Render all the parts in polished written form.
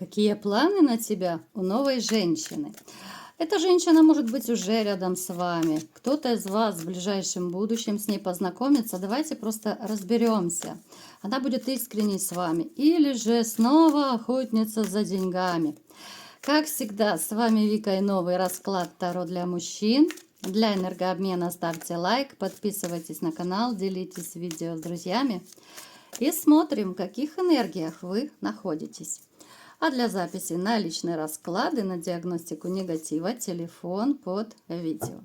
Какие планы на тебя у новой женщины? Эта женщина может быть уже рядом с вами. Кто-то из вас в ближайшем будущем с ней познакомится. Давайте просто разберемся. Она будет искренней с вами. Или же снова охотница за деньгами. Как всегда, с вами Вика и новый расклад Таро для мужчин. Для энергообмена ставьте лайк, подписывайтесь на канал, делитесь видео с друзьями. И смотрим, в каких энергиях вы находитесь. А для записи на личные расклады, на диагностику негатива, телефон под видео.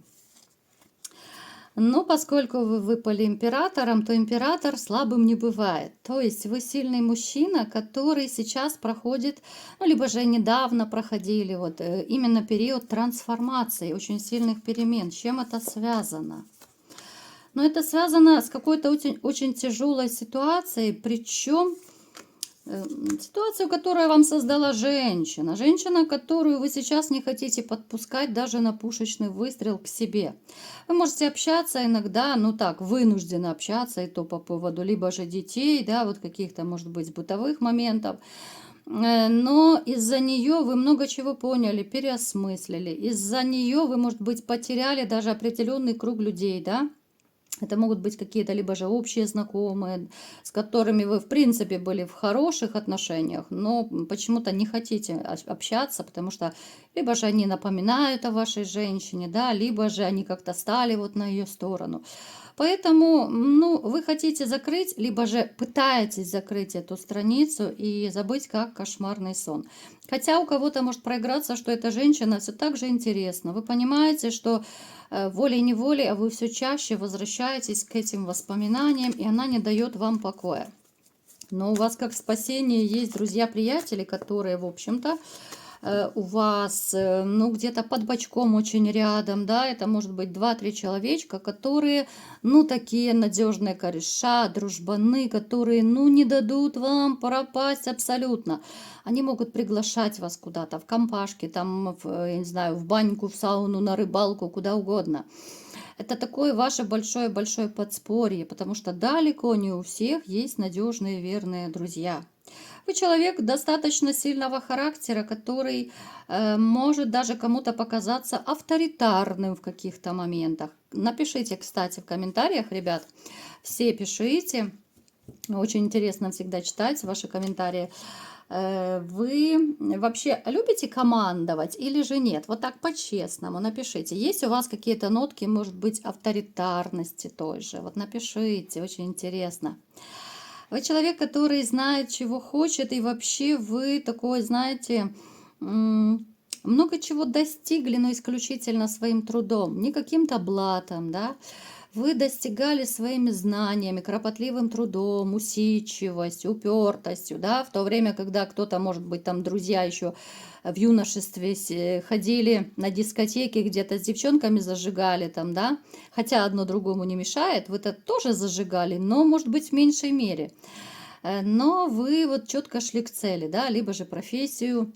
Но поскольку вы выпали императором, то император слабым не бывает. То есть вы сильный мужчина, который сейчас проходит, ну, либо же недавно проходили вот именно период трансформации, очень сильных перемен. С чем это связано? Но это связано с какой-то очень тяжелой ситуацией, причем ситуацию, которую вам создала женщина. Женщина, которую вы сейчас не хотите подпускать даже на пушечный выстрел к себе. Вы можете общаться иногда, ну так, вынужденно общаться, и то по поводу либо же детей, да, вот каких-то, может быть, бытовых моментов. Но из-за нее вы много чего поняли, переосмыслили. Из-за нее вы, может быть, потеряли даже определенный круг людей, да. Это могут быть какие-то либо же общие знакомые, с которыми вы, в принципе, были в хороших отношениях, но почему-то не хотите общаться, потому что либо же они напоминают о вашей женщине, да, либо же они как-то стали вот на ее сторону. Поэтому, ну, вы хотите закрыть, либо же пытаетесь закрыть эту страницу и забыть как кошмарный сон. Хотя у кого-то может проиграться, что эта женщина все так же интересна. Вы понимаете, что волей-неволей, а вы все чаще возвращаетесь к этим воспоминаниям, и она не дает вам покоя. Но у вас как спасение есть друзья-приятели, которые, в общем-то, у вас, ну, где-то под бочком очень рядом, да, это может быть 2-3 человечка, которые, ну, такие надежные кореша, дружбаны, которые, ну, не дадут вам пропасть абсолютно. Они могут приглашать вас куда-то в компашки, там, я не знаю, в баньку, в сауну, на рыбалку, куда угодно. Это такое ваше большое-большое подспорье, потому что далеко не у всех есть надежные верные друзья. Вы человек достаточно сильного характера, который может даже кому-то показаться авторитарным в каких-то моментах. Напишите, кстати, в комментариях, ребят, все пишите. Очень интересно всегда читать ваши комментарии. Вы вообще любите командовать или же нет? Вот так по-честному напишите. Есть у вас какие-то нотки, может быть, авторитарности той же? Вот напишите, очень интересно. Вы человек, который знает, чего хочет, и вообще вы такой, знаете, много чего достигли, но исключительно своим трудом, не каким-то блатом, да. Вы достигали своими знаниями, кропотливым трудом, усидчивостью, упертостью, да, в то время, когда кто-то, может быть, там друзья еще в юношестве ходили на дискотеки, где-то с девчонками зажигали там, да, хотя одно другому не мешает, вы-то тоже зажигали, но, может быть, в меньшей мере. Но вы вот четко шли к цели, да, либо же профессию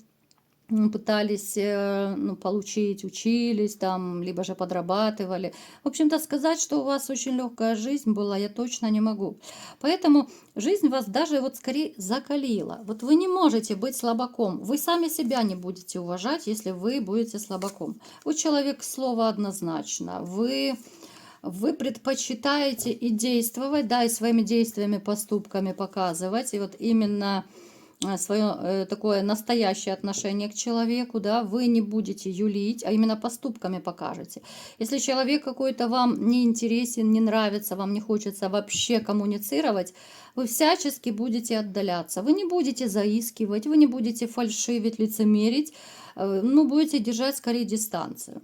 пытались ну, получить, учились там, либо же подрабатывали. В общем-то, сказать, что у вас очень легкая жизнь была, я точно не могу. Поэтому жизнь вас даже вот скорее закалила. Вот вы не можете быть слабаком. Вы сами себя не будете уважать, если вы будете слабаком. Вы человек слова однозначно. Вы предпочитаете и действовать, да, и своими действиями, поступками показывать. И вот именно свое такое настоящее отношение к человеку, да, вы не будете юлить, а именно поступками покажете. Если человек какой-то вам не интересен, не нравится, вам не хочется вообще коммуницировать, вы всячески будете отдаляться. Вы не будете заискивать, вы не будете фальшивить, лицемерить, ну, будете держать скорее дистанцию.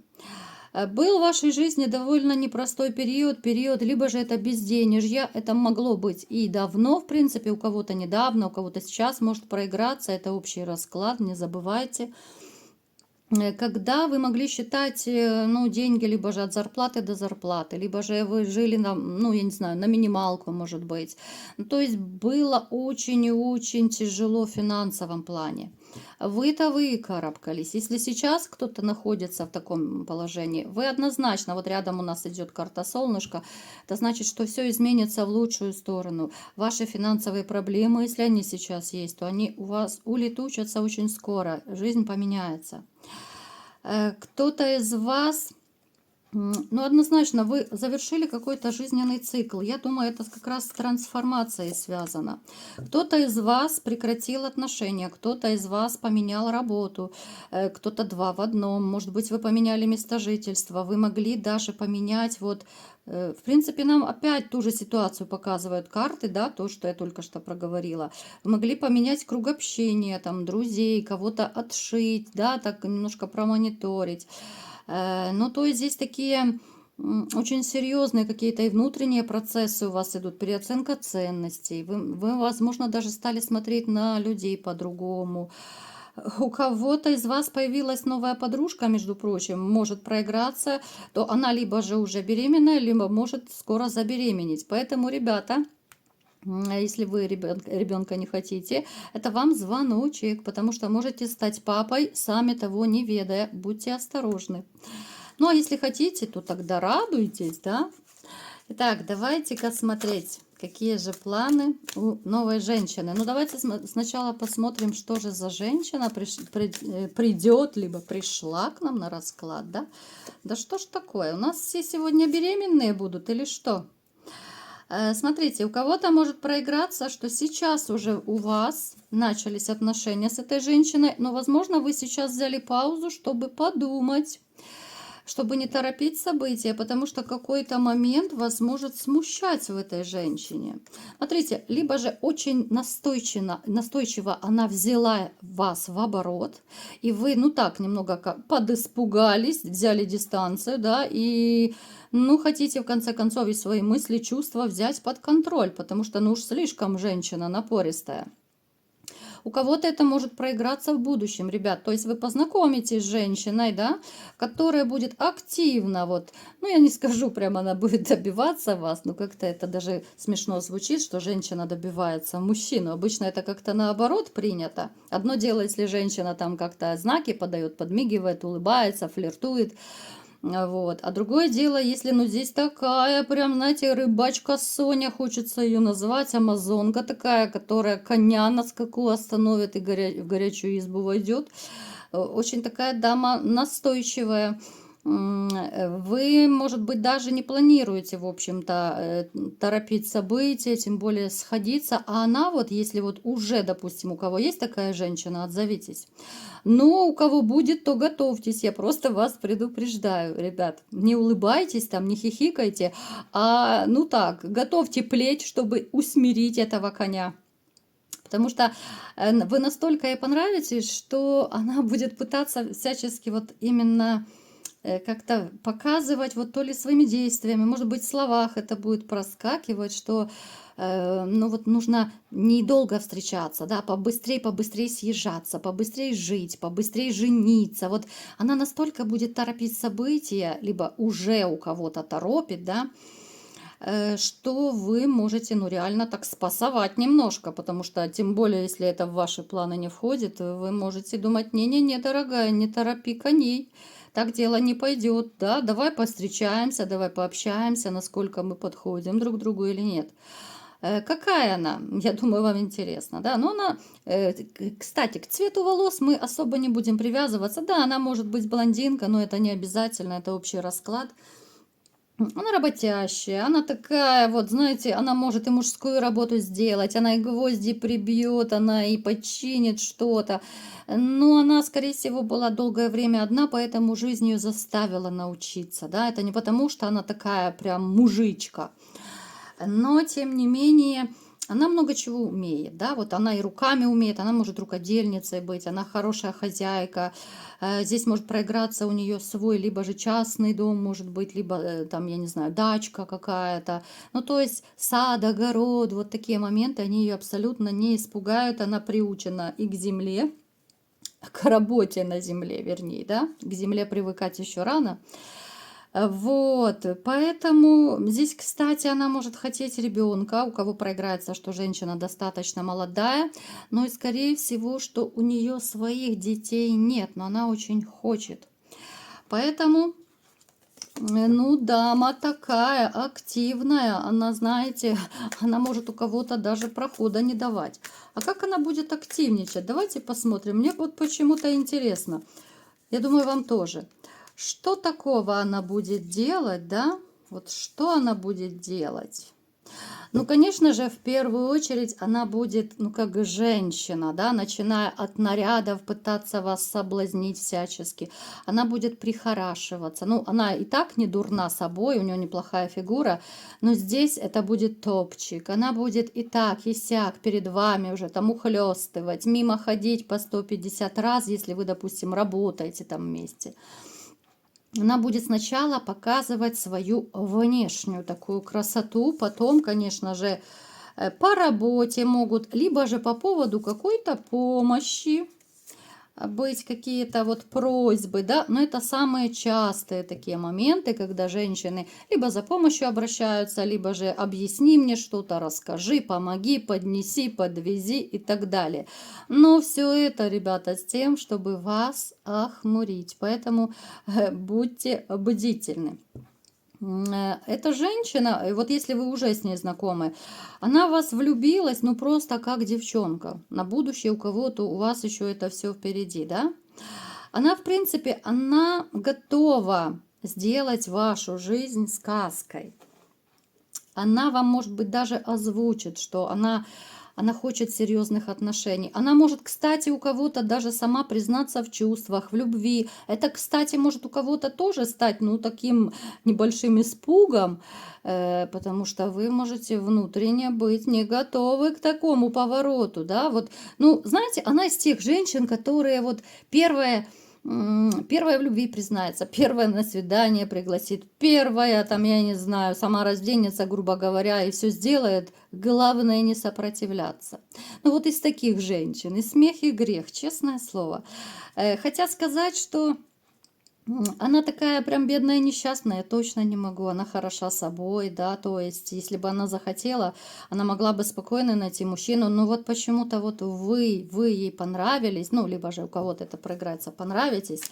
Был в вашей жизни довольно непростой период, либо же это безденежье, это могло быть и давно, в принципе, у кого-то недавно, у кого-то сейчас может проиграться, это общий расклад, не забывайте. когда вы могли считать, ну, деньги либо же от зарплаты до зарплаты, либо же вы жили на, ну, я не знаю, на минималку, может быть. Ну, то есть было очень и очень тяжело в финансовом плане. Вы-то выкарабкались. Если сейчас кто-то находится в таком положении, вы однозначно, вот рядом у нас идет карта солнышко, это значит, что все изменится в лучшую сторону. Ваши финансовые проблемы, если они сейчас есть, то они у вас улетучатся очень скоро, жизнь поменяется. Кто-то из вас, ну, однозначно, вы завершили какой-то жизненный цикл. Я думаю, это как раз с трансформацией связано. Кто-то из вас прекратил отношения, кто-то из вас поменял работу, кто-то два в одном. Может быть, вы поменяли место жительства, вы могли даже поменять вот... В принципе, нам опять ту же ситуацию показывают карты, да, то, что я только что проговорила. Вы могли поменять круг общения, там, друзей, кого-то отшить, да, так немножко промониторить. Ну, то есть здесь такие очень серьезные какие-то и внутренние процессы у вас идут, переоценка ценностей. Вы, возможно, даже стали смотреть на людей по-другому. У кого-то из вас появилась новая подружка, между прочим, может проиграться, то она либо же уже беременная, либо может скоро забеременеть. Поэтому, ребята, если вы ребенка не хотите, это вам звоночек, потому что можете стать папой, сами того не ведая. Будьте осторожны. Ну, а если хотите, то тогда радуйтесь, да? Итак, давайте-ка смотреть, какие же планы у новой женщины. Ну, давайте сначала посмотрим, что же за женщина придет, либо пришла к нам на расклад, да? Да что ж такое, у нас все сегодня беременные будут или что? Смотрите, у кого-то может проиграться, что сейчас уже у вас начались отношения с этой женщиной, но, возможно, вы сейчас взяли паузу, чтобы подумать, чтобы не торопить события, потому что какой-то момент вас может смущать в этой женщине. Смотрите, либо же очень настойчиво она взяла вас в оборот, и вы, ну так, немного подиспугались, взяли дистанцию, да, и, ну, хотите в конце концов и свои мысли, чувства взять под контроль, потому что, ну, уж слишком женщина напористая. У кого-то это может проиграться в будущем, ребят. То есть вы познакомитесь с женщиной, да, которая будет активно, вот, ну я не скажу, прямо она будет добиваться вас, но как-то это даже смешно звучит, что женщина добивается мужчину. Обычно это как-то наоборот принято. Одно дело, если женщина там как-то знаки подает, подмигивает, улыбается, флиртует. Вот. А другое дело, если, ну, здесь такая, прям, знаете, рыбачка Соня, хочется ее назвать, амазонка такая, которая коня на скаку остановит и в горячую избу войдет. Очень такая дама настойчивая. Вы, может быть, даже не планируете, в общем-то, торопить события, тем более сходиться. А она вот, если вот уже, допустим, у кого есть такая женщина, отзовитесь. Но у кого будет, то готовьтесь. Я просто вас предупреждаю, ребят. Не улыбайтесь там, не хихикайте, а, ну так, готовьте плеть, чтобы усмирить этого коня. Потому что вы настолько ей понравитесь, что она будет пытаться всячески вот именно как-то показывать вот то ли своими действиями, может быть, в словах это будет проскакивать, что ну вот нужно недолго встречаться, да, побыстрее съезжаться, побыстрее жить, побыстрее жениться. Вот она настолько будет торопить события, либо уже у кого-то торопит, да, что вы можете, ну, реально так спасовать немножко, потому что, тем более, если это в ваши планы не входит, вы можете думать, не-не-не, дорогая, не торопи коней, так дело не пойдет, да, давай повстречаемся, давай пообщаемся, насколько мы подходим друг к другу или нет. Какая она? Я думаю, вам интересно, да? Но она, кстати, к цвету волос мы особо не будем привязываться. Да, она может быть блондинка, но это не обязательно, это общий расклад. Она работящая, она такая, вот, знаете, она может и мужскую работу сделать, она и гвозди прибьет, она и починит что-то. Но она, скорее всего, была долгое время одна, поэтому жизнь ее заставила научиться, да. Это не потому, что она такая прям мужичка, но, тем не менее, она много чего умеет, да, вот она и руками умеет, она может рукодельницей быть, она хорошая хозяйка, здесь может проиграться у нее свой, либо же частный дом, может быть, либо там, я не знаю, дачка какая-то, ну, то есть сад, огород, вот такие моменты, они ее абсолютно не испугают, она приучена и к земле, к работе на земле, вернее, да, к земле привыкать еще рано. Вот, поэтому здесь, кстати, она может хотеть ребенка, у кого проиграется, что женщина достаточно молодая, но и, скорее всего, что у нее своих детей нет, но она очень хочет. Поэтому, ну, дама такая активная, она, знаете, она может у кого-то даже прохода не давать. А как она будет активничать? Давайте посмотрим. Мне вот почему-то интересно. Я думаю, вам тоже. Что такого она будет делать, да? Вот что она будет делать? Ну, конечно же, в первую очередь она будет, ну, как женщина, да, начиная от нарядов, пытаться вас соблазнить всячески. Она будет прихорашиваться. Ну, она и так не дурна собой, у нее неплохая фигура, но здесь это будет топчик. Она будет и так, и сяк перед вами уже там ухлёстывать, мимо ходить по 150 раз, если вы, допустим, работаете там вместе. Она будет сначала показывать свою внешнюю такую красоту, потом, конечно же, по работе могут, либо же по поводу какой-то помощи быть какие-то вот просьбы, да, но это самые частые такие моменты, когда женщины либо за помощью обращаются, либо же объясни мне что-то, расскажи, помоги, поднеси, подвези и так далее. Но все это, ребята, с тем, чтобы вас охмурить, поэтому будьте бдительны. Эта женщина, вот если вы уже с ней знакомы, она в вас влюбилась, ну просто как девчонка. На будущее у кого-то, у вас еще это все впереди, да? Она, в принципе, она готова сделать вашу жизнь сказкой. Она вам, может быть, даже озвучит, что она хочет серьезных отношений. Она может, кстати, у кого-то даже сама признаться в чувствах, в любви. Это, кстати, может у кого-то тоже стать, ну, таким небольшим испугом, потому что вы можете внутренне быть не готовы к такому повороту, да, вот, ну, знаете, она из тех женщин, которые вот первая в любви признается, первая на свидание пригласит, первая, там, я не знаю, сама разденется, грубо говоря, и все сделает. Главное не сопротивляться. Ну вот из таких женщин, и смех, и грех, честное слово. Хотя сказать, что она такая прям бедная, несчастная, точно не могу. Она хороша собой, да, то есть, если бы она захотела, она могла бы спокойно найти мужчину. Но вот почему-то вот вы ей понравились, ну, либо же у кого-то это проиграется, понравитесь.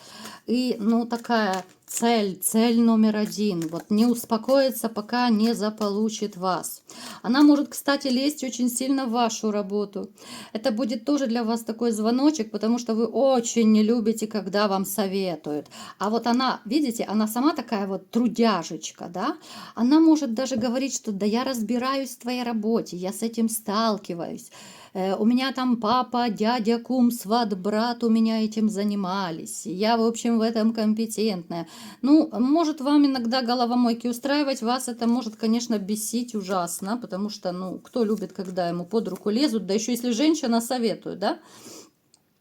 И, ну, такая цель номер один. Вот не успокоится, пока не заполучит вас. Она может, кстати, лезть очень сильно в вашу работу. Это будет тоже для вас такой звоночек, потому что вы очень не любите, когда вам советуют. А вот она, видите, она сама такая вот трудяжечка, да? Она может даже говорить, что да я разбираюсь в твоей работе, я с этим сталкиваюсь. У меня там папа, дядя, кум, сват, брат у меня этим занимались. Я, в общем, в этом компетентная. Ну, может вам иногда головомойки устраивать, вас это может, конечно, бесить ужасно, потому что, ну, кто любит, когда ему под руку лезут, да еще если женщина советует, да?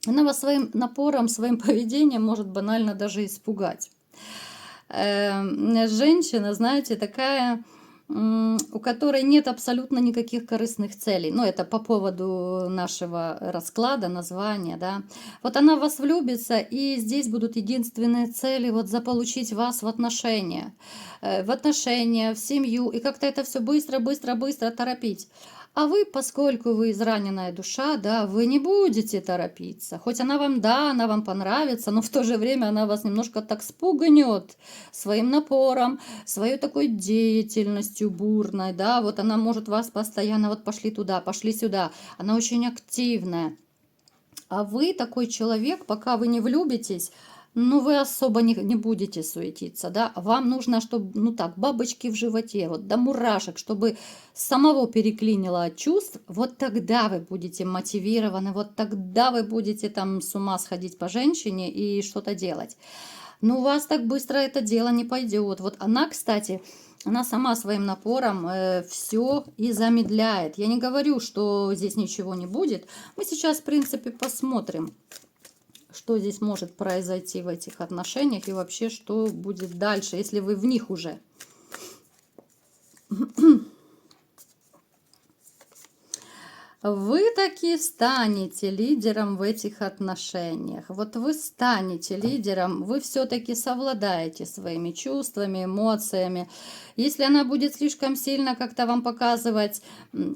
Она вас своим напором, своим поведением может банально даже испугать. Женщина, знаете, такая, у которой нет абсолютно никаких корыстных целей. Ну, это по поводу нашего расклада, названия, да. Вот она в вас влюбится, и здесь будут единственные цели вот заполучить вас в отношения, в семью, и как-то это все быстро торопить. А вы, поскольку вы израненная душа, да, вы не будете торопиться. Хоть она вам, да, она вам понравится, но в то же время она вас немножко так спугнет своим напором, своей такой деятельностью бурной, да, вот она может вас постоянно, вот пошли туда, пошли сюда. Она очень активная. А вы такой человек, пока вы не влюбитесь, ну, вы особо не будете суетиться, да, вам нужно, чтобы, ну так, бабочки в животе, вот до мурашек, чтобы самого переклинило от чувств, вот тогда вы будете мотивированы, вот тогда вы будете там с ума сходить по женщине и что-то делать. Но у вас так быстро это дело не пойдет. Вот она, кстати, она сама своим напором все и замедляет. Я не говорю, что здесь ничего не будет. Мы сейчас, в принципе, посмотрим, что здесь может произойти в этих отношениях и вообще, что будет дальше, если вы в них уже. Вы таки станете лидером в этих отношениях. Вот вы станете лидером, вы все-таки совладаете своими чувствами, эмоциями. Если она будет слишком сильно как-то вам показывать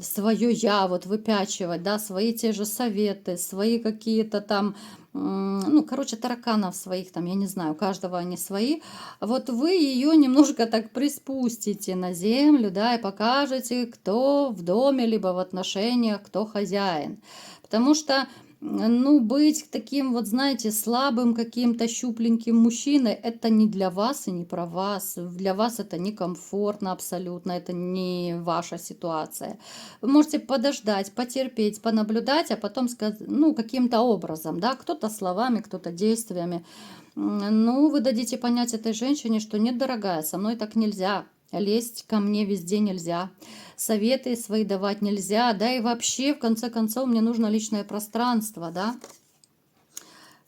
свое я, вот выпячивать, да, свои те же советы, свои какие-то там, ну, короче, тараканов своих там, я не знаю, у каждого они свои, вот вы ее немножко так приспустите на землю, да, и покажете, кто в доме, либо в отношениях, кто хозяин. Потому что, ну, быть таким вот, знаете, слабым каким-то щупленьким мужчиной, это не для вас и не про вас. Для вас это некомфортно абсолютно, это не ваша ситуация. Вы можете подождать, потерпеть, понаблюдать, а потом сказать, ну, каким-то образом, да, кто-то словами, кто-то действиями. Ну, вы дадите понять этой женщине, что нет, дорогая, со мной так нельзя. Лезть ко мне везде нельзя. Советы свои давать нельзя. Да и вообще, в конце концов, мне нужно личное пространство, да.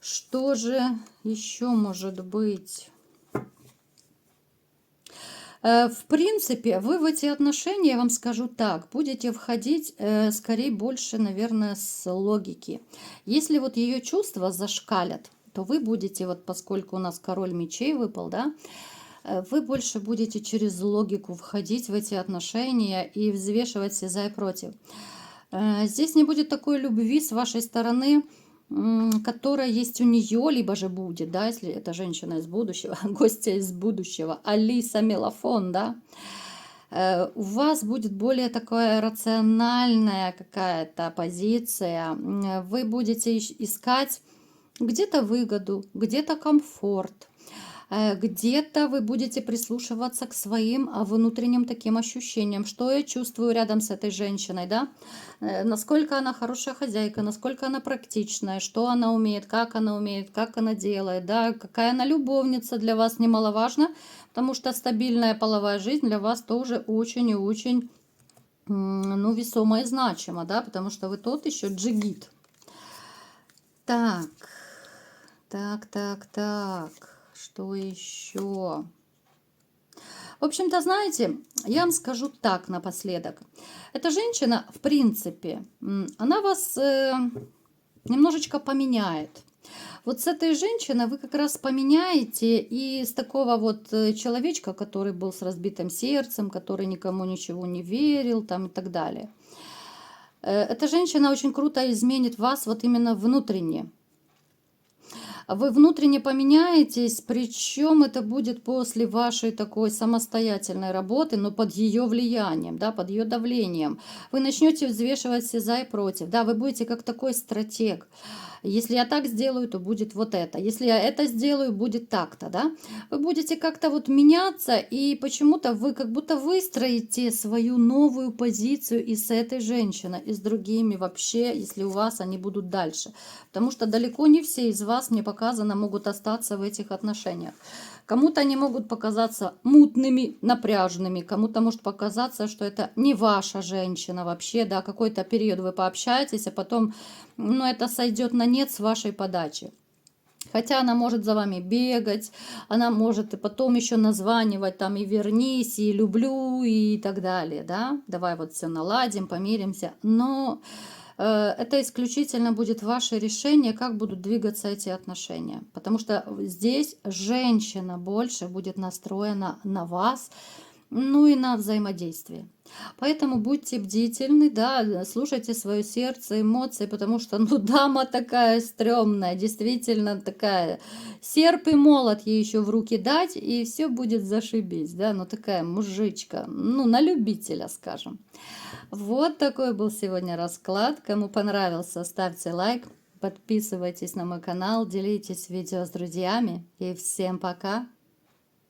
Что же еще может быть? В принципе, вы в эти отношения, я вам скажу так, будете входить скорее больше, наверное, с логики. Если вот ее чувства зашкалят, то вы будете, вот поскольку у нас король мечей выпал, да, вы больше будете через логику входить в эти отношения и взвешивать все за и против. Здесь не будет такой любви с вашей стороны, которая есть у нее, либо же будет, да, если это женщина из будущего, гостья из будущего, Алиса Мелафон, да, у вас будет более такая рациональная какая-то позиция, вы будете искать где-то выгоду, где-то комфорт, где-то вы будете прислушиваться к своим внутренним таким ощущениям, что я чувствую рядом с этой женщиной, да, насколько она хорошая хозяйка, насколько она практичная, что она умеет, как она делает, да, какая она любовница для вас немаловажно, потому что стабильная половая жизнь для вас тоже очень и очень, ну, весомо и значимо, да, потому что вы тот еще джигит. Так, так. Что еще? В общем-то, знаете, я вам скажу так напоследок. Эта женщина, в принципе, она вас немножечко поменяет. Вот с этой женщиной вы как раз поменяете, и с такого вот человечка, который был с разбитым сердцем, который никому ничего не верил, там и так далее. Эта женщина очень круто изменит вас вот именно внутренне. Вы внутренне поменяетесь, причем это будет после вашей такой самостоятельной работы, но под ее влиянием, да, под ее давлением. Вы начнете взвешивать все за и против, да, вы будете как такой стратег. Если я так сделаю, то будет вот это. Если я это сделаю, будет так-то, да. Вы будете как-то вот меняться, и почему-то вы как будто выстроите свою новую позицию и с этой женщиной, и с другими вообще, если у вас они будут дальше. Потому что далеко не все из вас, мне показано, могут остаться в этих отношениях. Кому-то они могут показаться мутными, напряженными, кому-то может показаться, что это не ваша женщина вообще, да, какой-то период вы пообщаетесь, а потом, ну, это сойдет на нет с вашей подачи. Хотя она может за вами бегать, она может и потом еще названивать там и вернись, и люблю, и так далее, да, давай вот все наладим, помиримся, но это исключительно будет ваше решение, как будут двигаться эти отношения. Потому что здесь женщина больше будет настроена на вас, ну и на взаимодействие. Поэтому будьте бдительны, да, слушайте свое сердце, эмоции, потому что, ну, дама такая стрёмная, действительно такая, серп и молот ей еще в руки дать, и все будет зашибись, да, ну, такая мужичка, ну, на любителя, скажем. Вот такой был сегодня расклад. Кому понравился, ставьте лайк, подписывайтесь на мой канал, делитесь видео с друзьями, и всем пока!